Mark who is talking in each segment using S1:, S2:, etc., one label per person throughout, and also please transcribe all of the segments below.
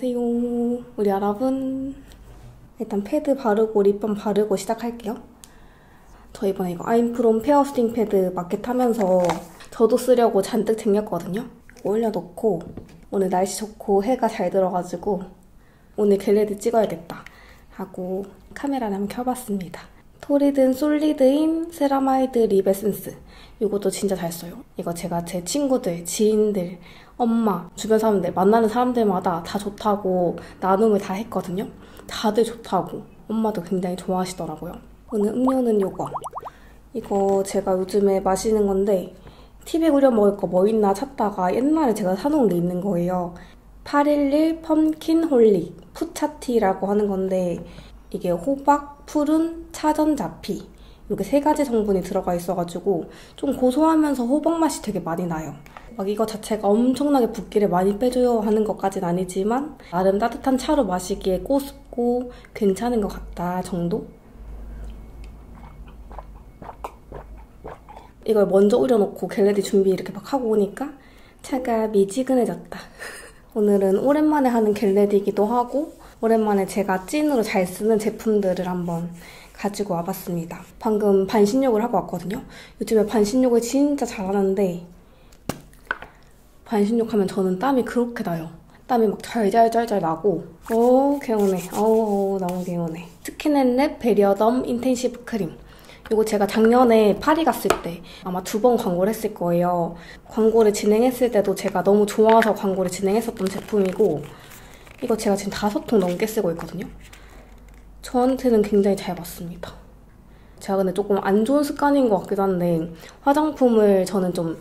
S1: 안녕하세요. 우리 여러분. 일단 패드 바르고 립밤 바르고 시작할게요. 저 이번에 이거 아임프롬 페어스팅 패드 마켓 하면서 저도 쓰려고 잔뜩 챙겼거든요. 올려놓고 오늘 날씨 좋고 해가 잘 들어가지고 오늘 겟레디 찍어야겠다 하고 카메라를 한번 켜봤습니다. 토리든 솔리드인 세라마이드 립 에센스. 이것도 진짜 잘 써요. 이거 제가 제 친구들, 지인들, 엄마, 주변 사람들, 만나는 사람들마다 다 좋다고 나눔을 다 했거든요. 다들 좋다고. 엄마도 굉장히 좋아하시더라고요. 오늘 음료는 이거 제가 요즘에 마시는 건데 티백 우려 먹을 거 뭐 있나 찾다가 옛날에 제가 사놓은 게 있는 거예요. 811 펌킨 홀리 푸차티라고 하는 건데 이게 호박, 푸른, 차전자피 이렇게 3가지 성분이 들어가 있어가지고 좀 고소하면서 호박 맛이 되게 많이 나요. 막 이거 자체가 엄청나게 붓기를 많이 빼줘요 하는 것까진 아니지만 나름 따뜻한 차로 마시기에 꼬숩고 괜찮은 것 같다 정도? 이걸 먼저 우려놓고 겟레디 준비 이렇게 막 하고 오니까 차가 미지근해졌다. 오늘은 오랜만에 하는 겟레디이기도 하고 오랜만에 제가 찐으로 잘 쓰는 제품들을 한번 가지고 와봤습니다. 방금 반신욕을 하고 왔거든요. 요즘에 반신욕을 진짜 잘하는데 반신욕하면 저는 땀이 그렇게 나요. 땀이 막 잘잘잘잘 나고 개운해. 너무 개운해. 스킨앤랩 베리어덤 인텐시브 크림. 이거 제가 작년에 파리 갔을 때 아마 2번 광고를 했을 거예요. 광고를 진행했을 때도 제가 너무 좋아서 광고를 진행했었던 제품이고 이거 제가 지금 5통 넘게 쓰고 있거든요. 저한테는 굉장히 잘 맞습니다. 제가 근데 조금 안 좋은 습관인 것 같기도 한데 화장품을 저는 좀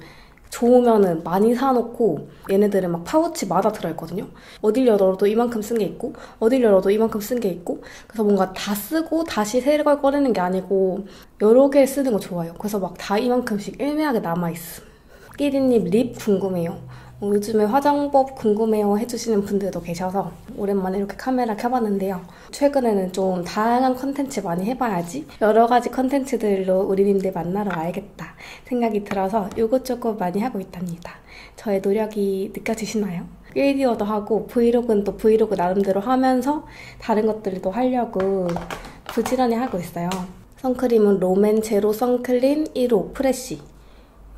S1: 좋으면은 많이 사놓고 얘네들은 막 파우치마다 들어있거든요. 어딜 열어도 이만큼 쓴 게 있고 어딜 열어도 이만큼 쓴 게 있고 그래서 뭔가 다 쓰고 다시 새 걸 꺼내는 게 아니고 여러 개 쓰는 거 좋아요. 그래서 막 다 이만큼씩 애매하게 남아있음. 끼리님 립 궁금해요. 요즘에 화장법 궁금해요 해주시는 분들도 계셔서 오랜만에 이렇게 카메라 켜봤는데요. 최근에는 좀 다양한 컨텐츠 많이 해봐야지 여러 가지 컨텐츠들로 우리님들 만나러 와야겠다 생각이 들어서 요것저것 많이 하고 있답니다. 저의 노력이 느껴지시나요? 1디어도 하고 브이로그는 또 브이로그 나름대로 하면서 다른 것들도 하려고 부지런히 하고 있어요. 선크림은 롬앤 제로 선클린 1호 프레쉬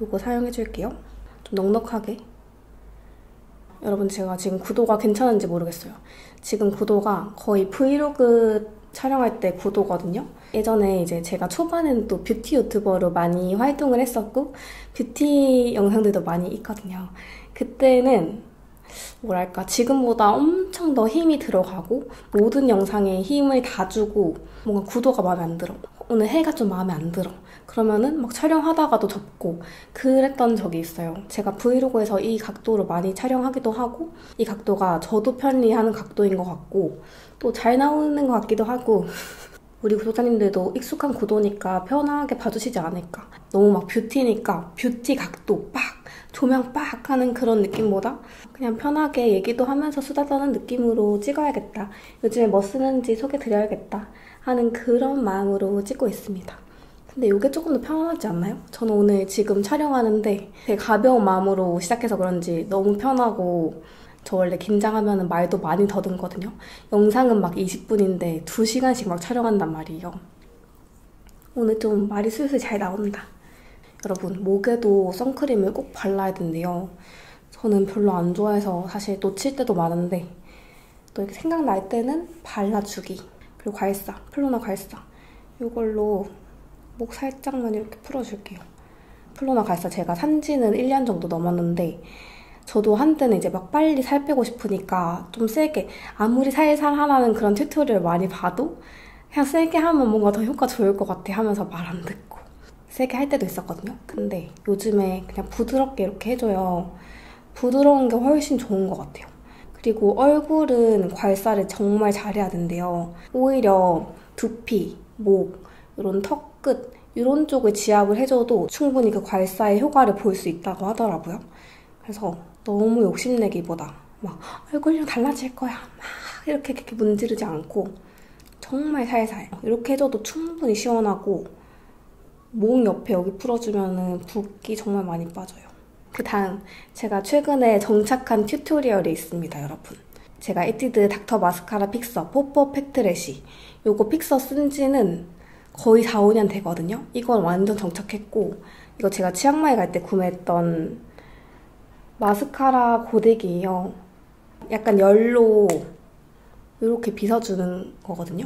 S1: 이거 사용해줄게요. 좀 넉넉하게. 여러분 제가 지금 구도가 괜찮은지 모르겠어요. 지금 구도가 거의 브이로그 촬영할 때 구도거든요. 예전에 이제 제가 초반에는 또 뷰티 유튜버로 많이 활동을 했었고 뷰티 영상들도 많이 있거든요. 그때는 뭐랄까 지금보다 엄청 더 힘이 들어가고 모든 영상에 힘을 다 주고 뭔가 구도가 마음에 안 들어. 오늘 해가 좀 마음에 안 들어. 그러면은 막 촬영하다가도 덥고 그랬던 적이 있어요. 제가 브이로그에서 이 각도로 많이 촬영하기도 하고 이 각도가 저도 편리하는 각도인 것 같고 또 잘 나오는 것 같기도 하고 우리 구독자님들도 익숙한 구도니까 편하게 봐주시지 않을까. 너무 막 뷰티니까 뷰티 각도 빡! 조명 빡! 하는 그런 느낌보다 그냥 편하게 얘기도 하면서 수다 떠는 느낌으로 찍어야겠다. 요즘에 뭐 쓰는지 소개드려야겠다 하는 그런 마음으로 찍고 있습니다. 근데 이게 조금 더 편하지 않나요? 저는 오늘 지금 촬영하는데 되게 가벼운 마음으로 시작해서 그런지 너무 편하고 저 원래 긴장하면 말도 많이 더듬거든요. 영상은 막 20분인데 2시간씩 막 촬영한단 말이에요. 오늘 좀 말이 슬슬 잘 나온다. 여러분 목에도 선크림을 꼭 발라야 된대요. 저는 별로 안 좋아해서 사실 놓칠 때도 많은데 또 이렇게 생각날 때는 발라주기. 그리고 괄사, 플로나 괄사 이걸로 목 살짝만 이렇게 풀어줄게요. 플로나 괄사 제가 산지는 1년 정도 넘었는데 저도 한때는 이제 막 빨리 살 빼고 싶으니까 좀 세게 아무리 살살 하라는 그런 튜토리얼 많이 봐도 그냥 세게 하면 뭔가 더 효과 좋을 것 같아 하면서 말 안 듣고 세게 할 때도 있었거든요. 근데 요즘에 그냥 부드럽게 이렇게 해줘요. 부드러운 게 훨씬 좋은 것 같아요. 그리고 얼굴은 괄사를 정말 잘해야 된대요. 오히려 두피, 목, 이런 턱 끝 이런 쪽을 지압을 해줘도 충분히 그 괄사의 효과를 볼 수 있다고 하더라고요. 그래서 너무 욕심내기보다 막 얼굴이랑 달라질 거야 막 이렇게 문지르지 않고 정말 살살 이렇게 해줘도 충분히 시원하고 목 옆에 여기 풀어주면 붓기 정말 많이 빠져요. 그 다음 제가 최근에 정착한 튜토리얼이 있습니다, 여러분. 제가 에뛰드 닥터 마스카라 픽서 뽀뽀 팩트래쉬 요거 픽서 쓴 지는 거의 4, 5년 되거든요. 이건 완전 정착했고 이거 제가 치앙마이 갈 때 구매했던 마스카라 고데기예요. 약간 열로 이렇게 빗어주는 거거든요.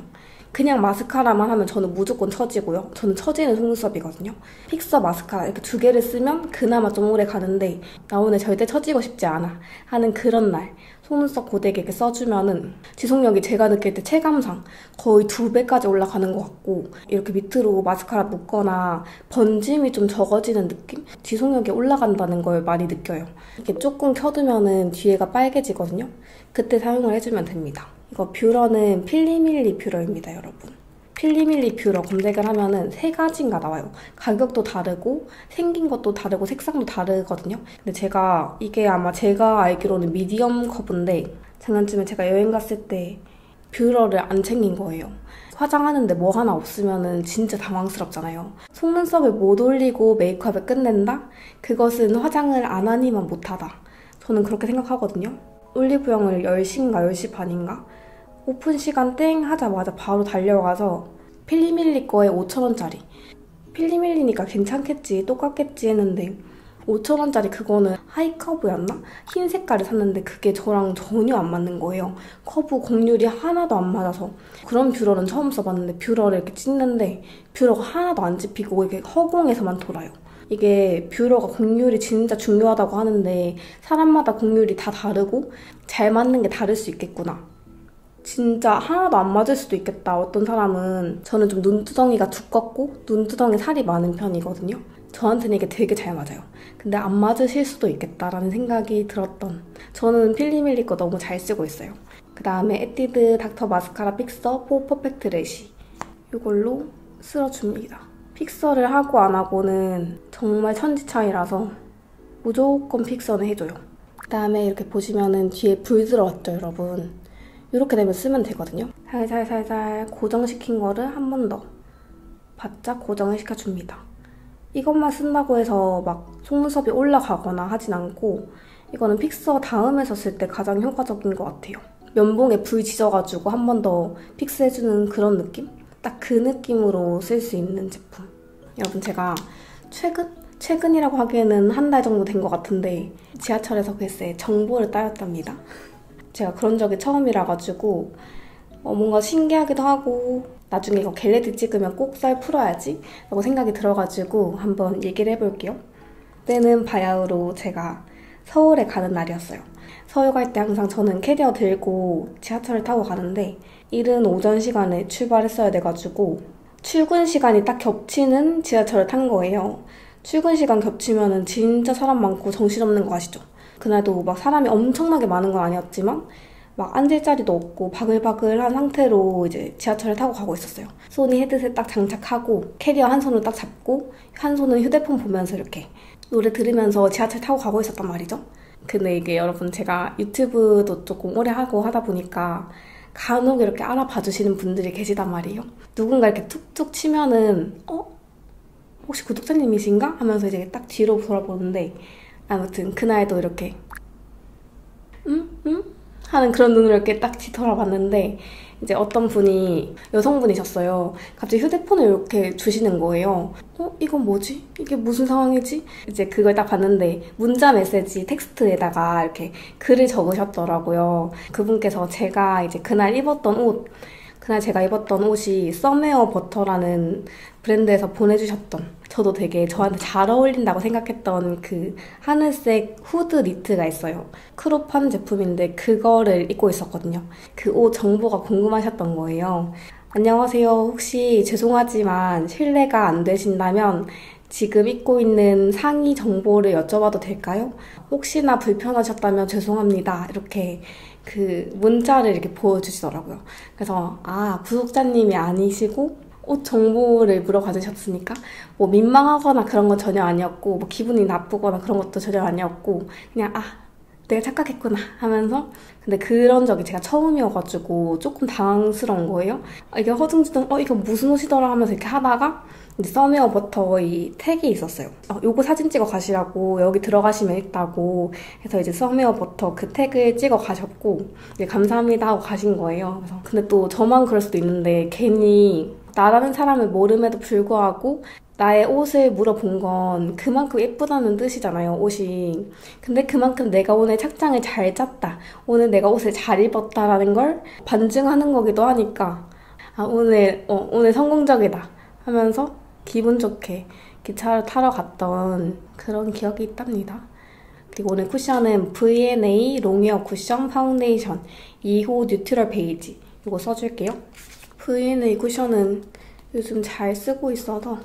S1: 그냥 마스카라만 하면 저는 무조건 처지고요. 저는 처지는 속눈썹이거든요. 픽서 마스카라 이렇게 2개를 쓰면 그나마 좀 오래 가는데 나 오늘 절대 처지고 싶지 않아 하는 그런 날 속눈썹 고데기 이렇게 써주면은 지속력이 제가 느낄 때 체감상 거의 2배까지 올라가는 것 같고 이렇게 밑으로 마스카라 묶거나 번짐이 좀 적어지는 느낌? 지속력이 올라간다는 걸 많이 느껴요. 이렇게 조금 켜두면은 뒤에가 빨개지거든요. 그때 사용을 해주면 됩니다. 이거 뷰러는 필리밀리 뷰러입니다, 여러분. 필리밀리 뷰러 검색을 하면은 3가지인가 나와요. 가격도 다르고 생긴 것도 다르고 색상도 다르거든요. 근데 제가 이게 아마 제가 알기로는 미디엄 커브인데 작년쯤에 제가 여행 갔을 때 뷰러를 안 챙긴 거예요. 화장하는데 뭐 하나 없으면은 진짜 당황스럽잖아요. 속눈썹을 못 올리고 메이크업을 끝낸다? 그것은 화장을 안 하니만 못하다. 저는 그렇게 생각하거든요. 올리브영을 10시인가 10시 반인가? 오픈 시간 땡 하자마자 바로 달려가서 필리밀리 거에 5,000원짜리 필리밀리니까 괜찮겠지 똑같겠지 했는데 5,000원짜리 그거는 하이커브였나? 흰 색깔을 샀는데 그게 저랑 전혀 안 맞는 거예요. 커브 곡률이 하나도 안 맞아서 그런 뷰러는 처음 써봤는데 뷰러를 이렇게 찢는데 뷰러가 하나도 안 찝히고 이게 허공에서만 돌아요. 이게 뷰러가 곡률이 진짜 중요하다고 하는데 사람마다 곡률이 다 다르고 잘 맞는 게 다를 수 있겠구나. 진짜 하나도 안 맞을 수도 있겠다. 어떤 사람은 저는 좀 눈두덩이가 두껍고 눈두덩이 살이 많은 편이거든요. 저한테는 이게 되게 잘 맞아요. 근데 안 맞으실 수도 있겠다라는 생각이 들었던 저는 필리밀리 거 너무 잘 쓰고 있어요. 그 다음에 에뛰드 닥터 마스카라 픽서 포 퍼펙트 래쉬 이걸로 쓸어줍니다. 픽서를 하고 안 하고는 정말 천지 차이라서 무조건 픽서는 해줘요. 그 다음에 이렇게 보시면은 뒤에 불 들어왔죠, 여러분. 이렇게 되면 쓰면 되거든요. 살살살살 고정시킨 거를 한 번 더 바짝 고정을 시켜줍니다. 이것만 쓴다고 해서 막 속눈썹이 올라가거나 하진 않고 이거는 픽서 다음에 썼을 때 가장 효과적인 것 같아요. 면봉에 불 지져가지고 한 번 더 픽스해주는 그런 느낌? 딱 그 느낌으로 쓸 수 있는 제품. 여러분 제가 최근이라고 하기에는 한 달 정도 된 것 같은데 지하철에서 글쎄 정보를 따였답니다. 제가 그런 적이 처음이라 가지고 뭔가 신기하기도 하고 나중에 이거 겟레디 찍으면 꼭 썰 풀어야지 라고 생각이 들어가지고 한번 얘기를 해볼게요. 그때는 바야흐로 제가 서울에 가는 날이었어요. 서울 갈 때 항상 저는 캐리어 들고 지하철을 타고 가는데 이른 오전 시간에 출발했어야 돼가지고 출근 시간이 딱 겹치는 지하철을 탄 거예요. 출근 시간 겹치면은 진짜 사람 많고 정신없는 거 아시죠? 그날도 막 사람이 엄청나게 많은 건 아니었지만 막 앉을 자리도 없고 바글바글한 상태로 이제 지하철을 타고 가고 있었어요. 소니 헤드셋 딱 장착하고 캐리어 한 손으로 딱 잡고 한 손은 휴대폰 보면서 이렇게 노래 들으면서 지하철 타고 가고 있었단 말이죠. 근데 이게 여러분 제가 유튜브도 조금 오래 하고 하다 보니까 간혹 이렇게 알아봐 주시는 분들이 계시단 말이에요. 누군가 이렇게 툭툭 치면은 혹시 구독자님이신가? 하면서 이제 딱 뒤로 돌아보는데 아무튼 그날도 이렇게 응? 하는 그런 눈으로 이렇게 딱 뒤돌아봤는데 이제 어떤 분이 여성분이셨어요. 갑자기 휴대폰을 이렇게 주시는 거예요. 이건 뭐지? 이게 무슨 상황이지? 이제 그걸 딱 봤는데 문자 메시지 텍스트에다가 이렇게 글을 적으셨더라고요. 그분께서 제가 이제 그날 제가 입었던 옷이 썸웨어 버터라는 브랜드에서 보내주셨던 저도 되게 저한테 잘 어울린다고 생각했던 그 하늘색 후드 니트가 있어요. 크롭한 제품인데 그거를 입고 있었거든요. 그 옷 정보가 궁금하셨던 거예요. 안녕하세요. 혹시 죄송하지만 실례가 안 되신다면 지금 입고 있는 상의 정보를 여쭤봐도 될까요? 혹시나 불편하셨다면 죄송합니다. 이렇게 그 문자를 이렇게 보여주시더라고요. 그래서 구독자님이 아니시고 옷 정보를 물어봐 주셨으니까 뭐 민망하거나 그런 건 전혀 아니었고 뭐 기분이 나쁘거나 그런 것도 전혀 아니었고 그냥 내가 착각했구나 하면서 근데 그런 적이 제가 처음이어가지고 조금 당황스러운 거예요. 이게 허둥지둥 이거 무슨 옷이더라 하면서 이렇게 하다가 이제 썸웨어 버터 이 택이 있었어요. 요거 사진 찍어 가시라고 여기 들어가시면 있다고 해서 이제 썸웨어 버터 그 택을 찍어 가셨고 이제 감사합니다 하고 가신 거예요. 그래서 근데 또 저만 그럴 수도 있는데 괜히 나라는 사람을 모름에도 불구하고 나의 옷을 물어본 건 그만큼 예쁘다는 뜻이잖아요, 옷이. 근데 그만큼 내가 오늘 착장을 잘 짰다, 오늘 내가 옷을 잘 입었다라는 걸 반증하는 거기도 하니까 오늘 성공적이다 하면서 기분 좋게 기차를 타러 갔던 그런 기억이 있답니다. 그리고 오늘 쿠션은 V&A 롱웨어 쿠션 파운데이션 2호 뉴트럴 베이지 이거 써줄게요. V&A 쿠션은 요즘 잘 쓰고 있어서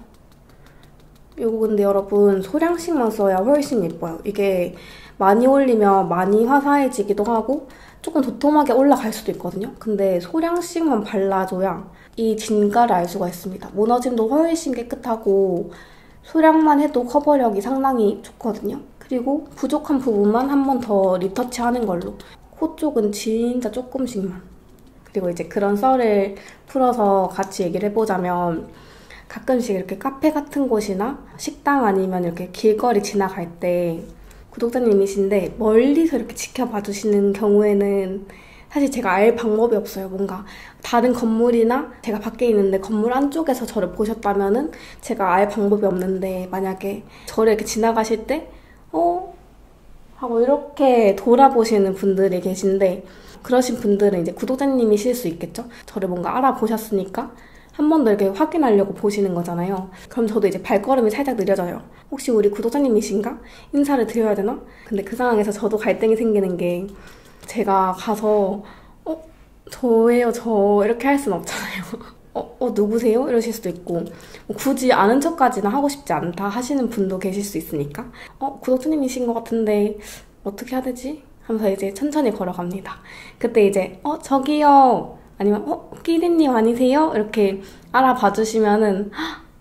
S1: 이거 근데 여러분 소량씩만 써야 훨씬 예뻐요. 이게 많이 올리면 많이 화사해지기도 하고 조금 도톰하게 올라갈 수도 있거든요. 근데 소량씩만 발라줘야 이 진가를 알 수가 있습니다. 무너짐도 훨씬 깨끗하고 소량만 해도 커버력이 상당히 좋거든요. 그리고 부족한 부분만 한 번 더 리터치하는 걸로. 코 쪽은 진짜 조금씩만. 그리고 이제 그런 썰을 풀어서 같이 얘기를 해보자면 가끔씩 이렇게 카페 같은 곳이나 식당 아니면 이렇게 길거리 지나갈 때 구독자님이신데 멀리서 이렇게 지켜봐 주시는 경우에는 사실 제가 알 방법이 없어요. 뭔가 다른 건물이나 제가 밖에 있는데 건물 안쪽에서 저를 보셨다면은 제가 알 방법이 없는데 만약에 저를 이렇게 지나가실 때 하고 이렇게 돌아보시는 분들이 계신데 그러신 분들은 이제 구독자님이실 수 있겠죠? 저를 뭔가 알아보셨으니까 한 번 더 이렇게 확인하려고 보시는 거잖아요. 그럼 저도 이제 발걸음이 살짝 느려져요. 혹시 우리 구독자님이신가? 인사를 드려야 되나? 근데 그 상황에서 저도 갈등이 생기는 게 제가 가서 저예요, 저 이렇게 할 순 없잖아요. 누구세요? 이러실 수도 있고 굳이 아는 척까지는 하고 싶지 않다 하시는 분도 계실 수 있으니까 구독자님이신 것 같은데 어떻게 해야 되지? 하면서 이제 천천히 걸어갑니다. 그때 이제 저기요 아니면 끼리님 아니세요? 이렇게 알아봐 주시면은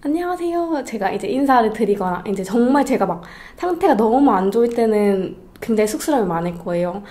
S1: 안녕하세요. 제가 이제 인사를 드리거나 이제 정말 제가 막 상태가 너무 안 좋을 때는 굉장히 쑥스러움이 많을 거예요.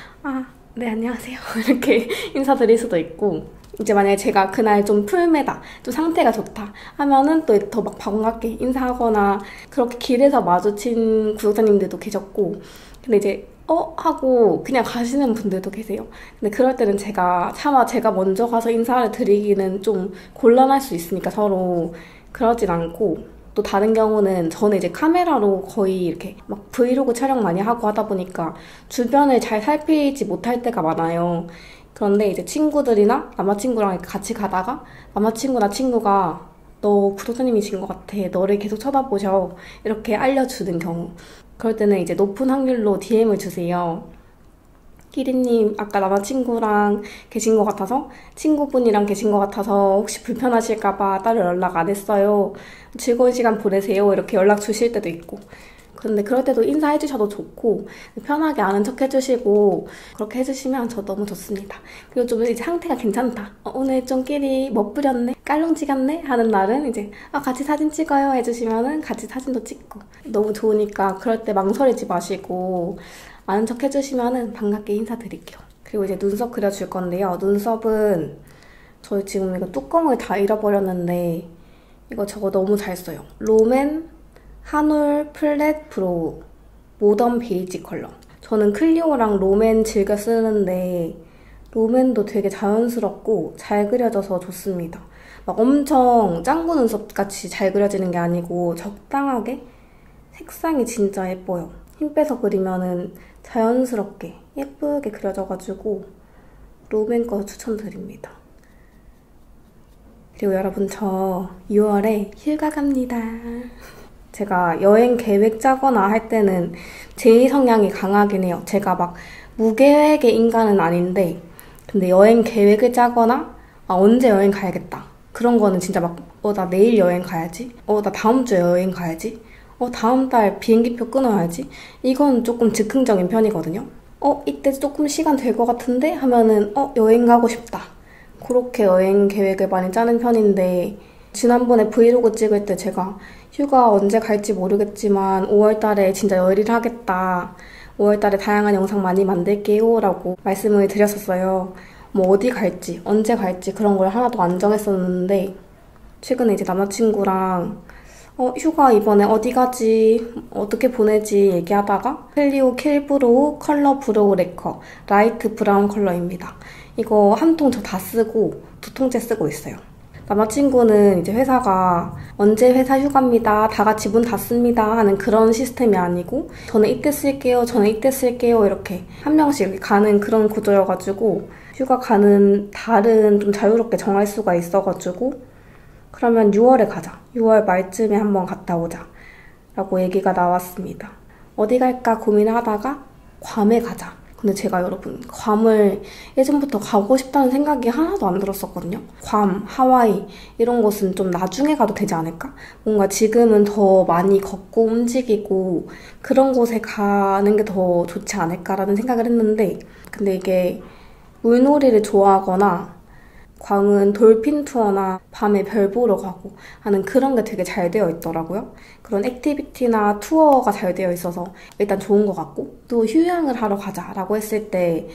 S1: 네 안녕하세요. 이렇게 인사드릴 수도 있고 이제 만약에 제가 그날 좀 풀매다, 좀 상태가 좋다 하면은 또 더 막 반갑게 인사하거나 그렇게 길에서 마주친 구독자님들도 계셨고 근데 이제 하고 그냥 가시는 분들도 계세요. 근데 그럴 때는 차마 제가 먼저 가서 인사를 드리기는 좀 곤란할 수 있으니까 서로 그러진 않고 또 다른 경우는 저는 이제 카메라로 거의 이렇게 막 브이로그 촬영 많이 하고 하다 보니까 주변을 잘 살피지 못할 때가 많아요. 그런데 이제 친구들이나 남자친구랑 이렇게 같이 가다가 남자친구나 친구가 너 구독자님이신 것 같아. 너를 계속 쳐다보셔. 이렇게 알려주는 경우. 그럴 때는 이제 높은 확률로 DM을 주세요. 끼리님 아까 남자친구랑 계신 것 같아서 친구분이랑 계신 것 같아서 혹시 불편하실까봐 따로 연락 안 했어요. 즐거운 시간 보내세요. 이렇게 연락 주실 때도 있고 근데 그럴 때도 인사해 주셔도 좋고 편하게 아는 척 해주시고 그렇게 해주시면 저 너무 좋습니다. 그리고 좀 이제 상태가 괜찮다. 오늘 좀 끼리 멋부렸네? 깔롱지 같네? 하는 날은 이제 같이 사진 찍어요 해주시면은 같이 사진도 찍고 너무 좋으니까 그럴 때 망설이지 마시고 아는 척 해주시면은 반갑게 인사드릴게요. 그리고 이제 눈썹 그려줄 건데요. 눈썹은 저 지금 이거 뚜껑을 다 잃어버렸는데 이거 저거 너무 잘 써요. 롬앤 한올 플랫 브로우 모던 베이지 컬러. 저는 클리오랑 롬앤 즐겨 쓰는데 롬앤도 되게 자연스럽고 잘 그려져서 좋습니다. 막 엄청 짱구 눈썹 같이 잘 그려지는 게 아니고 적당하게 색상이 진짜 예뻐요. 힘 빼서 그리면은 자연스럽게 예쁘게 그려져가지고 롬앤 거 추천드립니다. 그리고 여러분 저 6월에 휴가 갑니다. 제가 여행 계획 짜거나 할 때는 제 성향이 강하긴 해요. 제가 막 무계획의 인간은 아닌데 근데 여행 계획을 짜거나 언제 여행 가야겠다. 그런 거는 진짜 막 나 내일 여행 가야지. 나 다음 주에 여행 가야지. 다음 달 비행기표 끊어야지. 이건 조금 즉흥적인 편이거든요. 이때 조금 시간 될 것 같은데 하면은 여행 가고 싶다. 그렇게 여행 계획을 많이 짜는 편인데 지난번에 브이로그 찍을 때 제가 휴가 언제 갈지 모르겠지만 5월달에 진짜 열일 하겠다. 5월달에 다양한 영상 많이 만들게요 라고 말씀을 드렸었어요. 뭐 어디 갈지 언제 갈지 그런 걸 하나도 안 정했었는데 최근에 이제 남자친구랑 휴가 이번에 어디 가지, 어떻게 보내지 얘기하다가 클리오 킬브로우 컬러 브로우 레커 라이트 브라운 컬러입니다. 이거 한 통 저 다 쓰고 2통째 쓰고 있어요. 남자친구는 이제 회사가 언제 회사 휴가입니다, 다 같이 문 닫습니다 하는 그런 시스템이 아니고 저는 이때 쓸게요, 저는 이때 쓸게요 이렇게 한 명씩 이렇게 가는 그런 구조여가지고 휴가 가는 달은 좀 자유롭게 정할 수가 있어가지고 그러면 6월에 가자, 6월 말쯤에 한번 갔다 오자 라고 얘기가 나왔습니다. 어디 갈까 고민하다가 괌에 가자. 근데 제가 여러분 괌을 예전부터 가고 싶다는 생각이 하나도 안 들었었거든요. 괌, 하와이 이런 곳은 좀 나중에 가도 되지 않을까? 뭔가 지금은 더 많이 걷고 움직이고 그런 곳에 가는 게 더 좋지 않을까라는 생각을 했는데 근데 이게 물놀이를 좋아하거나 괌은 돌핀 투어나 밤에 별 보러 가고 하는 그런 게 되게 잘 되어 있더라고요. 그런 액티비티나 투어가 잘 되어 있어서 일단 좋은 것 같고 또 휴양을 하러 가자라고 했을 때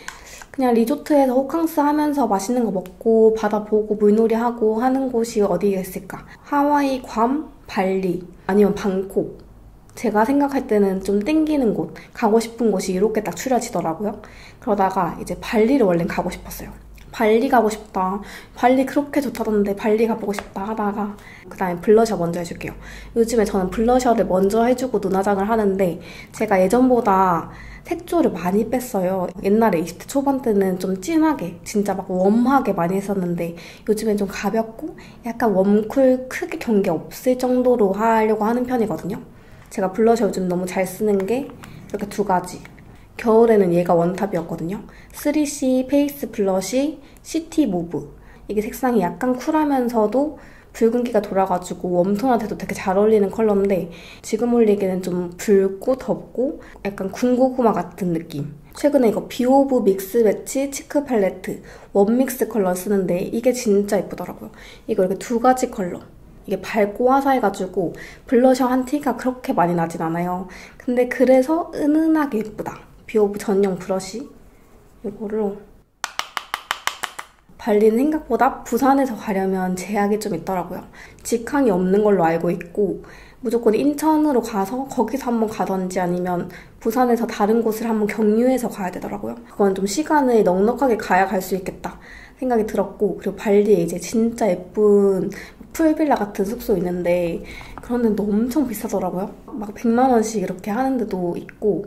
S1: 그냥 리조트에서 호캉스 하면서 맛있는 거 먹고 바다 보고 물놀이 하고 하는 곳이 어디가 있을까? 하와이, 괌, 발리 아니면 방콕. 제가 생각할 때는 좀 땡기는 곳, 가고 싶은 곳이 이렇게 딱 추려지더라고요. 그러다가 이제 발리를 원래 가고 싶었어요. 발리 가고 싶다. 발리 그렇게 좋다던데 발리 가보고 싶다 하다가 그 다음에 블러셔 먼저 해줄게요. 요즘에 저는 블러셔를 먼저 해주고 눈화장을 하는데 제가 예전보다 색조를 많이 뺐어요. 옛날에 20대 초반 때는 좀 진하게 진짜 막 웜하게 많이 했었는데 요즘엔 좀 가볍고 약간 웜쿨 크게 경계 없을 정도로 하려고 하는 편이거든요. 제가 블러셔 요즘 너무 잘 쓰는 게 이렇게 2가지. 겨울에는 얘가 원탑이었거든요. 3C 페이스 블러쉬 시티 무브. 이게 색상이 약간 쿨하면서도 붉은기가 돌아가지고 웜톤한테도 되게 잘 어울리는 컬러인데 지금 올리기에는 좀 붉고 덥고 약간 군고구마 같은 느낌. 최근에 이거 비오브 믹스 매치 치크 팔레트 웜믹스 컬러 쓰는데 이게 진짜 예쁘더라고요. 이거 이렇게 2가지 컬러. 이게 밝고 화사해가지고 블러셔 한 티가 그렇게 많이 나진 않아요. 근데 그래서 은은하게 예쁘다. 비오브 전용 브러쉬 이거로 발리는 생각보다 부산에서 가려면 제약이 좀 있더라고요. 직항이 없는 걸로 알고 있고 무조건 인천으로 가서 거기서 한번 가던지 아니면 부산에서 다른 곳을 한번 경유해서 가야 되더라고요. 그건 좀 시간을 넉넉하게 가야 갈 수 있겠다 생각이 들었고 그리고 발리에 이제 진짜 예쁜 풀빌라 같은 숙소 있는데 그런 데도 엄청 비싸더라고요. 막 100만 원씩 이렇게 하는 데도 있고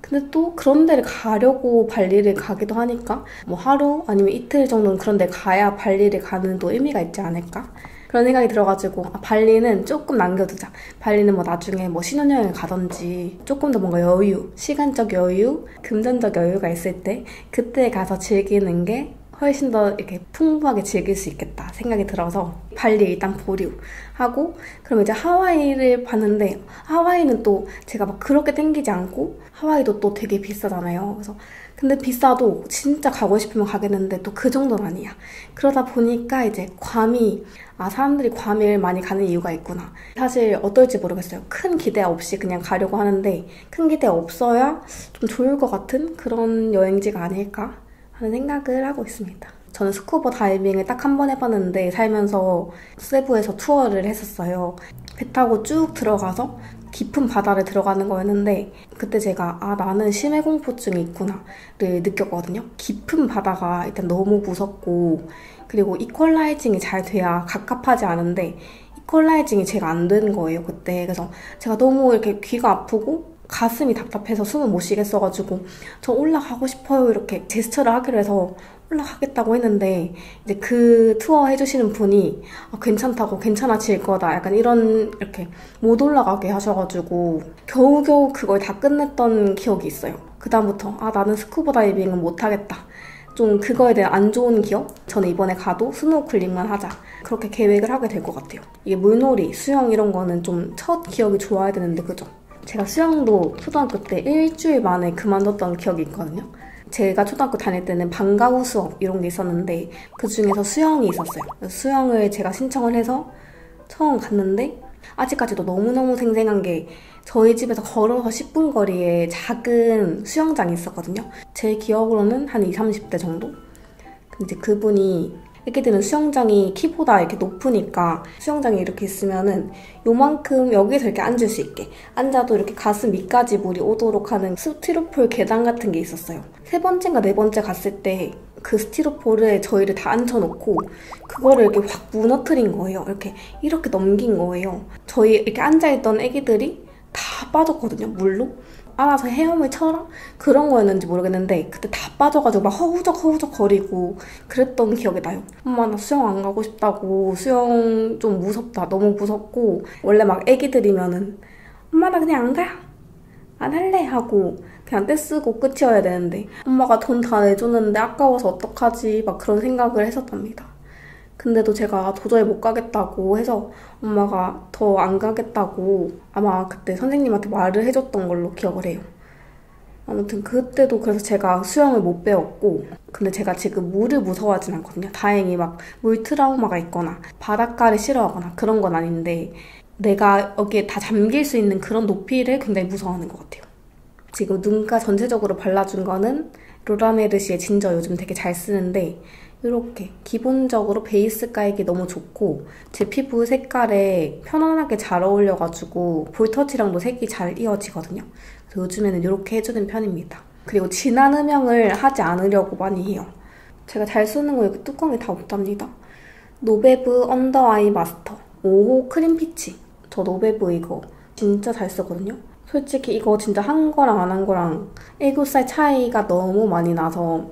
S1: 근데 또 그런 데를 가려고 발리를 가기도 하니까 뭐 하루 아니면 이틀 정도는 그런 데 가야 발리를 가는 또 의미가 있지 않을까? 그런 생각이 들어가지고 발리는 조금 남겨두자. 발리는 뭐 나중에 뭐 신혼여행을 가던지 조금 더 뭔가 여유, 시간적 여유, 금전적 여유가 있을 때 그때 가서 즐기는 게 훨씬 더 이렇게 풍부하게 즐길 수 있겠다 생각이 들어서 발리 일단 보류하고 그럼 이제 하와이를 봤는데 하와이는 또 제가 막 그렇게 땡기지 않고 하와이도 또 되게 비싸잖아요. 그래서 근데 비싸도 진짜 가고 싶으면 가겠는데 또 그 정도는 아니야. 그러다 보니까 이제 괌이 사람들이 괌을 많이 가는 이유가 있구나. 사실 어떨지 모르겠어요. 큰 기대 없이 그냥 가려고 하는데 큰 기대 없어야 좀 좋을 것 같은 그런 여행지가 아닐까 하는 생각을 하고 있습니다. 저는 스쿠버 다이빙을 딱 한 번 해봤는데 살면서 세부에서 투어를 했었어요. 배 타고 쭉 들어가서 깊은 바다를 들어가는 거였는데 그때 제가 나는 심해공포증이 있구나를 느꼈거든요. 깊은 바다가 일단 너무 무섭고 그리고 이퀄라이징이 잘 돼야 갑갑하지 않은데 이퀄라이징이 제가 안 되는 거예요 그때. 그래서 제가 너무 이렇게 귀가 아프고 가슴이 답답해서 숨을 못 쉬겠어가지고 저 올라가고 싶어요 이렇게 제스처를 하기로 해서 올라가겠다고 했는데 이제 그 투어 해주시는 분이 괜찮다고 괜찮아질 거다 약간 이런 이렇게 못 올라가게 하셔가지고 겨우겨우 그걸 다 끝냈던 기억이 있어요. 그 다음부터 나는 스쿠버 다이빙은 못하겠다. 좀 그거에 대한 안 좋은 기억? 저는 이번에 가도 스노클링만 하자. 그렇게 계획을 하게 될 것 같아요. 이게 물놀이, 수영 이런 거는 좀 첫 기억이 좋아야 되는데 그죠? 제가 수영도 초등학교 때 일주일 만에 그만뒀던 기억이 있거든요. 제가 초등학교 다닐 때는 방과 후 수업 이런 게 있었는데 그 중에서 수영이 있었어요. 수영을 제가 신청을 해서 처음 갔는데 아직까지도 너무너무 생생한 게 저희 집에서 걸어서 10분 거리에 작은 수영장이 있었거든요. 제 기억으로는 한 20, 30대 정도? 근데 이제 그분이 애기들은 수영장이 키보다 이렇게 높으니까 수영장이 이렇게 있으면은 요만큼 여기서 이렇게 앉을 수 있게 앉아도 이렇게 가슴 밑까지 물이 오도록 하는 스티로폴 계단 같은 게 있었어요. 세 번째인가 네 번째 갔을 때 그 스티로폴에 저희를 다 앉혀놓고 그거를 이렇게 확 무너뜨린 거예요. 이렇게 넘긴 거예요. 저희 이렇게 앉아있던 애기들이 다 빠졌거든요, 물로. 알아서 헤엄을 쳐라? 그런 거였는지 모르겠는데 그때 다 빠져가지고 막 허우적 거리고 그랬던 기억이 나요. 엄마 나 수영 안 가고 싶다고, 수영 좀 무섭다, 너무 무섭고. 원래 막 애기들이면은 엄마 나 그냥 안 가, 안 할래 하고 그냥 떼쓰고 끝이어야 되는데 엄마가 돈 다 내줬는데 아까워서 어떡하지 막 그런 생각을 했었답니다. 근데도 제가 도저히 못 가겠다고 해서 엄마가 더 안 가겠다고 아마 그때 선생님한테 말을 해줬던 걸로 기억을 해요. 아무튼 그때도 그래서 제가 수영을 못 배웠고, 근데 제가 지금 물을 무서워하진 않거든요. 다행히 막 물 트라우마가 있거나 바닷가를 싫어하거나 그런 건 아닌데 내가 여기에 다 잠길 수 있는 그런 높이를 굉장히 무서워하는 것 같아요. 지금 눈가 전체적으로 발라준 거는 로라메르시의 진저 요즘 되게 잘 쓰는데 이렇게 기본적으로 베이스 깔기 너무 좋고 제 피부 색깔에 편안하게 잘 어울려가지고 볼터치랑도 색이 잘 이어지거든요. 그래서 요즘에는 이렇게 해주는 편입니다. 그리고 진한 음영을 하지 않으려고 많이 해요. 제가 잘 쓰는 거 여기 뚜껑이 다 없답니다. 노베브 언더 아이 마스터 5호 크림 피치. 저 노베브 이거 진짜 잘 쓰거든요. 솔직히 이거 진짜 한 거랑 안 한 거랑 애교살 차이가 너무 많이 나서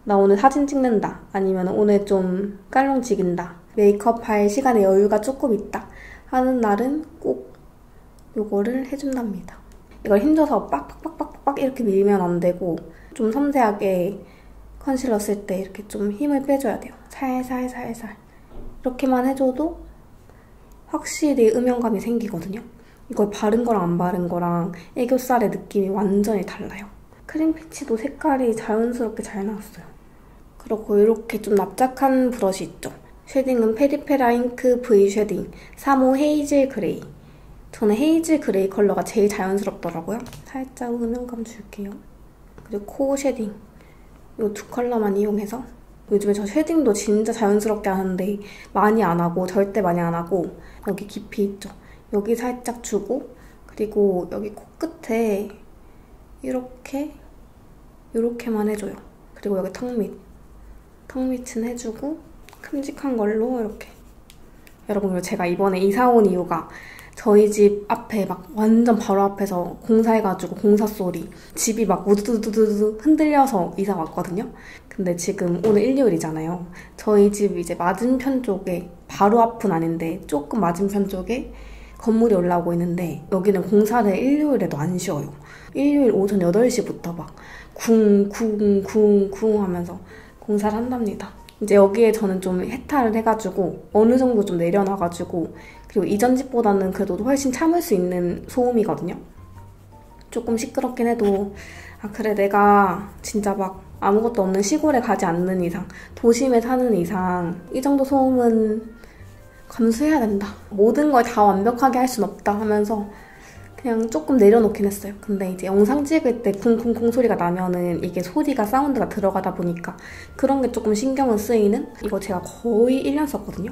S1: 나 오늘 사진 찍는다, 아니면 오늘 좀 깔롱지긴다, 메이크업 할 시간에 여유가 조금 있다 하는 날은 꼭 요거를 해준답니다. 이걸 힘줘서 빡빡빡빡빡 이렇게 밀면 안 되고 좀 섬세하게 컨실러 쓸 때 이렇게 좀 힘을 빼줘야 돼요. 살살살살 이렇게만 해줘도 확실히 음영감이 생기거든요. 이걸 바른 거랑 안 바른 거랑 애교살의 느낌이 완전히 달라요. 크림 피치도 색깔이 자연스럽게 잘 나왔어요. 그리고 이렇게 좀 납작한 브러쉬 있죠? 쉐딩은 페리페라 잉크 V 쉐딩 3호 헤이즐 그레이. 저는 헤이즐 그레이 컬러가 제일 자연스럽더라고요. 살짝 음영감 줄게요. 그리고 코 쉐딩 이 두 컬러만 이용해서, 요즘에 저 쉐딩도 진짜 자연스럽게 하는데 많이 안 하고, 절대 많이 안 하고, 여기 깊이 있죠? 여기 살짝 주고, 그리고 여기 코끝에 이렇게만 해줘요. 그리고 여기 턱 밑은 해주고 큼직한 걸로 이렇게. 여러분, 그리고 제가 이번에 이사 온 이유가 저희 집 앞에 막 완전 바로 앞에서 공사해가지고 공사 소리, 집이 막 우두두두두 흔들려서 이사 왔거든요. 근데 지금 오늘 일요일이잖아요. 저희 집 이제 맞은편 쪽에, 바로 앞은 아닌데 조금 맞은편 쪽에 건물이 올라오고 있는데 여기는 공사를 일요일에도 안 쉬어요. 일요일 오전 8시부터 막 쿵쿵쿵쿵 하면서 공사를 한답니다. 이제 여기에 저는 좀 해탈을 해가지고 어느 정도 좀 내려놔가지고, 그리고 이전 집보다는 그래도 훨씬 참을 수 있는 소음이거든요. 조금 시끄럽긴 해도 아 그래, 내가 진짜 막 아무것도 없는 시골에 가지 않는 이상, 도심에 사는 이상 이 정도 소음은 감수해야 된다. 모든 걸 다 완벽하게 할 순 없다 하면서 그냥 조금 내려놓긴 했어요. 근데 이제 영상 찍을 때 쿵쿵쿵 소리가 나면은 이게 소리가, 사운드가 들어가다 보니까 그런 게 조금 신경은 쓰이는? 이거 제가 거의 1년 썼거든요.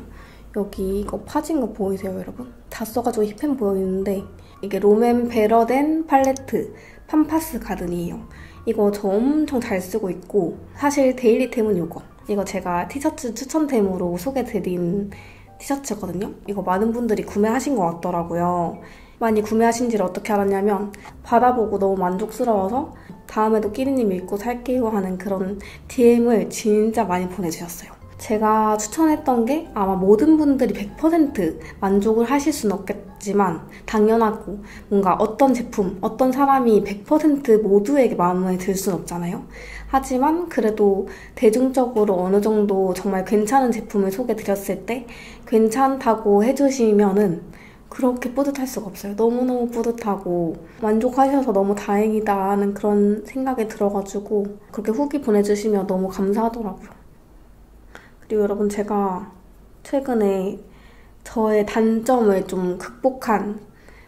S1: 여기 이거 파진 거 보이세요, 여러분? 다 써가지고 힙해 보이는데 이게 롬앤 베러덴 팔레트 팜파스 가든이에요. 이거 저 엄청 잘 쓰고 있고, 사실 데일리템은 이거 제가 티셔츠 추천템으로 소개드린 티셔츠거든요. 이거 많은 분들이 구매하신 것 같더라고요. 많이 구매하신지를 어떻게 알았냐면 받아보고 너무 만족스러워서 다음에도 끼리님 입고 살게요 하는 그런 DM을 진짜 많이 보내주셨어요. 제가 추천했던 게 아마 모든 분들이 100% 만족을 하실 수는 없겠지만 당연하고, 뭔가 어떤 제품, 어떤 사람이 100% 모두에게 마음에 들 수는 없잖아요. 하지만 그래도 대중적으로 어느 정도 정말 괜찮은 제품을 소개드렸을 때 괜찮다고 해주시면은 그렇게 뿌듯할 수가 없어요. 너무너무 뿌듯하고 만족하셔서 너무 다행이다 하는 그런 생각이 들어가지고 그렇게 후기 보내주시면 너무 감사하더라고요. 그리고 여러분, 제가 최근에 저의 단점을 좀 극복한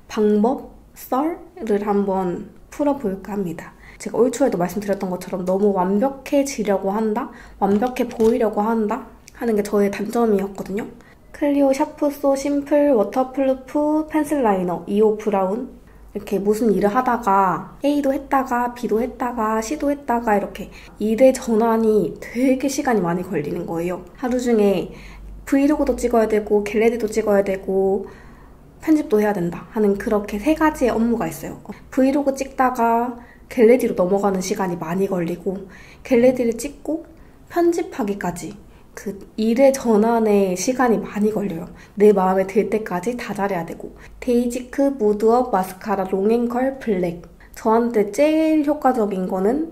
S1: 방법, 썰을 한번 풀어볼까 합니다. 제가 올 초에도 말씀드렸던 것처럼 너무 완벽해지려고 한다? 완벽해 보이려고 한다? 하는 게 저의 단점이었거든요. 클리오 샤프소 심플 워터프루프 펜슬 라이너 2호 브라운. 이렇게 무슨 일을 하다가 A도 했다가 B도 했다가 C도 했다가 이렇게 일의 전환이 되게 시간이 많이 걸리는 거예요. 하루 중에 브이로그도 찍어야 되고 겟레디도 찍어야 되고 편집도 해야 된다 하는 그렇게 3가지의 업무가 있어요. 브이로그 찍다가 겟레디로 넘어가는 시간이 많이 걸리고 겟레디를 찍고 편집하기까지 그 일의 전환에 시간이 많이 걸려요. 내 마음에 들 때까지 다 잘해야 되고. 데이지크 무드업 마스카라 롱앤컬 블랙. 저한테 제일 효과적인 거는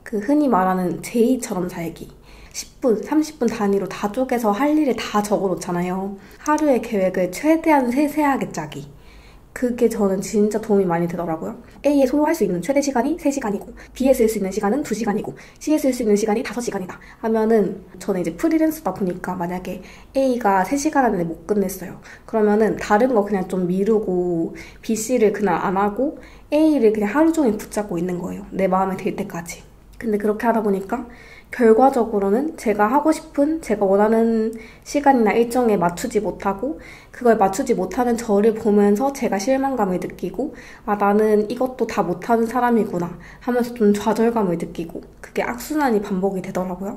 S1: 그 흔히 말하는 제이처럼 살기. 10분, 30분 단위로 다 쪼개서 할 일을 다 적어놓잖아요. 하루의 계획을 최대한 세세하게 짜기. 그게 저는 진짜 도움이 많이 되더라고요. A에 소요할 수 있는 최대 시간이 3시간이고 B에 쓸 수 있는 시간은 2시간이고 C에 쓸 수 있는 시간이 5시간이다 하면은 저는 이제 프리랜서다 보니까 만약에 A가 3시간 안에 못 끝냈어요. 그러면은 다른 거 그냥 좀 미루고 B, C를 그날 안 하고 A를 그냥 하루 종일 붙잡고 있는 거예요. 내 마음에 들 때까지. 근데 그렇게 하다 보니까 결과적으로는 제가 하고 싶은, 제가 원하는 시간이나 일정에 맞추지 못하고 그걸 맞추지 못하는 저를 보면서 제가 실망감을 느끼고 아 나는 이것도 다 못하는 사람이구나 하면서 좀 좌절감을 느끼고 그게 악순환이 반복이 되더라고요.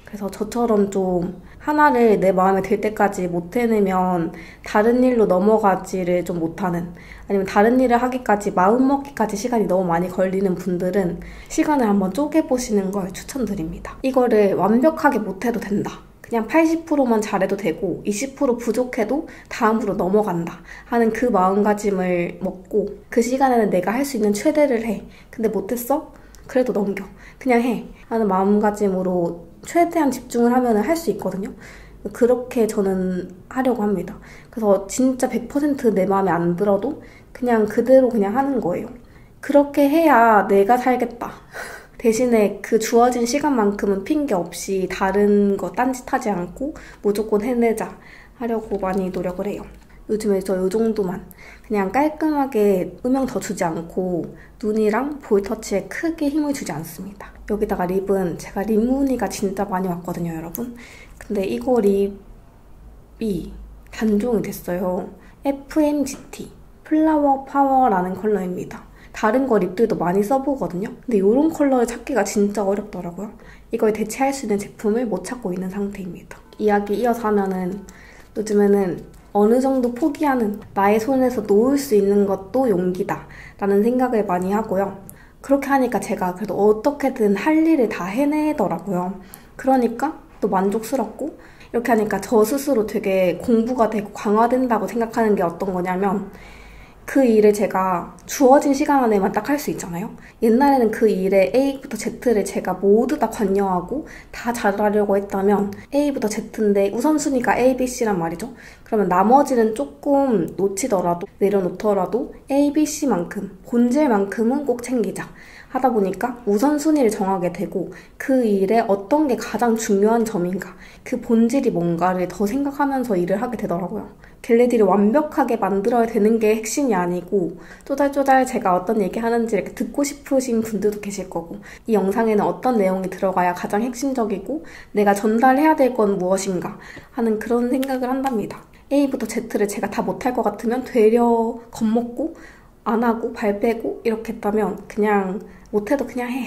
S1: 그래서 저처럼 좀 하나를 내 마음에 들 때까지 못 해내면 다른 일로 넘어가지를 좀 못하는, 아니면 다른 일을 하기까지 마음먹기까지 시간이 너무 많이 걸리는 분들은 시간을 한번 쪼개보시는 걸 추천드립니다. 이거를 완벽하게 못해도 된다. 그냥 80%만 잘해도 되고 20% 부족해도 다음으로 넘어간다 하는 그 마음가짐을 먹고 그 시간에는 내가 할 수 있는 최대를 해. 근데 못했어? 그래도 넘겨. 그냥 해. 하는 마음가짐으로 최대한 집중을 하면 할 수 있거든요. 그렇게 저는 하려고 합니다. 그래서 진짜 100% 내 마음에 안 들어도 그냥 그대로 그냥 하는 거예요. 그렇게 해야 내가 살겠다. 대신에 그 주어진 시간만큼은 핑계 없이 다른 거 딴짓하지 않고 무조건 해내자 하려고 많이 노력을 해요. 요즘에 저 요 정도만 그냥 깔끔하게 음영 더 주지 않고 눈이랑 볼터치에 크게 힘을 주지 않습니다. 여기다가 립은 제가 립 무늬가 진짜 많이 왔거든요, 여러분. 근데 이거 립이 단종이 됐어요. FMGT 플라워 파워라는 컬러입니다. 다른 거 립들도 많이 써보거든요. 근데 이런 컬러를 찾기가 진짜 어렵더라고요. 이걸 대체할 수 있는 제품을 못 찾고 있는 상태입니다. 이야기 이어서 하면은 요즘에는 어느 정도 포기하는, 나의 손에서 놓을 수 있는 것도 용기다 라는 생각을 많이 하고요. 그렇게 하니까 제가 그래도 어떻게든 할 일을 다 해내더라고요. 그러니까 또 만족스럽고, 이렇게 하니까 저 스스로 되게 공부가 되고 강화된다고 생각하는 게 어떤 거냐면, 그 일을 제가 주어진 시간 안에만 딱 할 수 있잖아요. 옛날에는 그 일에 A부터 Z를 제가 모두 다 관여하고 다 잘하려고 했다면 A부터 Z인데 우선순위가 A, B, C란 말이죠. 그러면 나머지는 조금 놓치더라도 내려놓더라도 A, B, C만큼 본질만큼은 꼭 챙기자 하다 보니까 우선순위를 정하게 되고 그 일에 어떤 게 가장 중요한 점인가, 그 본질이 뭔가를 더 생각하면서 일을 하게 되더라고요. 겟레디를 완벽하게 만들어야 되는 게 핵심이 아니고 쪼잘쪼잘 제가 어떤 얘기 하는지 이렇게 듣고 싶으신 분들도 계실 거고, 이 영상에는 어떤 내용이 들어가야 가장 핵심적이고 내가 전달해야 될 건 무엇인가 하는 그런 생각을 한답니다. A부터 Z를 제가 다 못할 것 같으면 되려 겁먹고 안 하고 발 빼고 이렇게 했다면 그냥 못해도 그냥 해.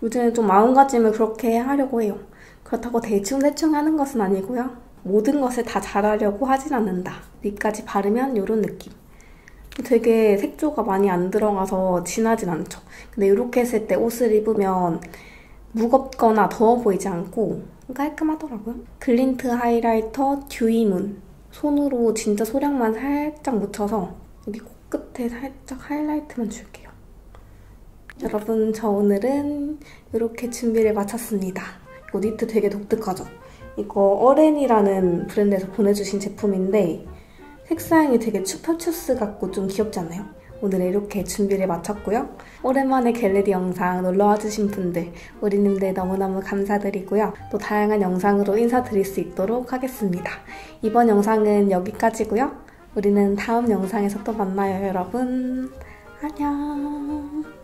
S1: 요즘에 좀 마음가짐을 그렇게 하려고 해요. 그렇다고 대충 하는 것은 아니고요. 모든 것을 다 잘하려고 하진 않는다. 립까지 바르면 이런 느낌. 되게 색조가 많이 안 들어가서 진하진 않죠. 근데 이렇게 했을 때 옷을 입으면 무겁거나 더워 보이지 않고 깔끔하더라고요. 글린트 하이라이터 듀이문. 손으로 진짜 소량만 살짝 묻혀서 여기 코끝에 살짝 하이라이트만 줄게요. 여러분, 저 오늘은 이렇게 준비를 마쳤습니다. 이거 니트 되게 독특하죠? 이거 어렌이라는 브랜드에서 보내주신 제품인데 색상이 되게 추파추스 같고 좀 귀엽지 않나요? 오늘 이렇게 준비를 마쳤고요. 오랜만에 겟레디 영상 놀러와주신 분들, 우리님들 너무너무 감사드리고요. 또 다양한 영상으로 인사드릴 수 있도록 하겠습니다. 이번 영상은 여기까지고요. 우리는 다음 영상에서 또 만나요, 여러분. 안녕.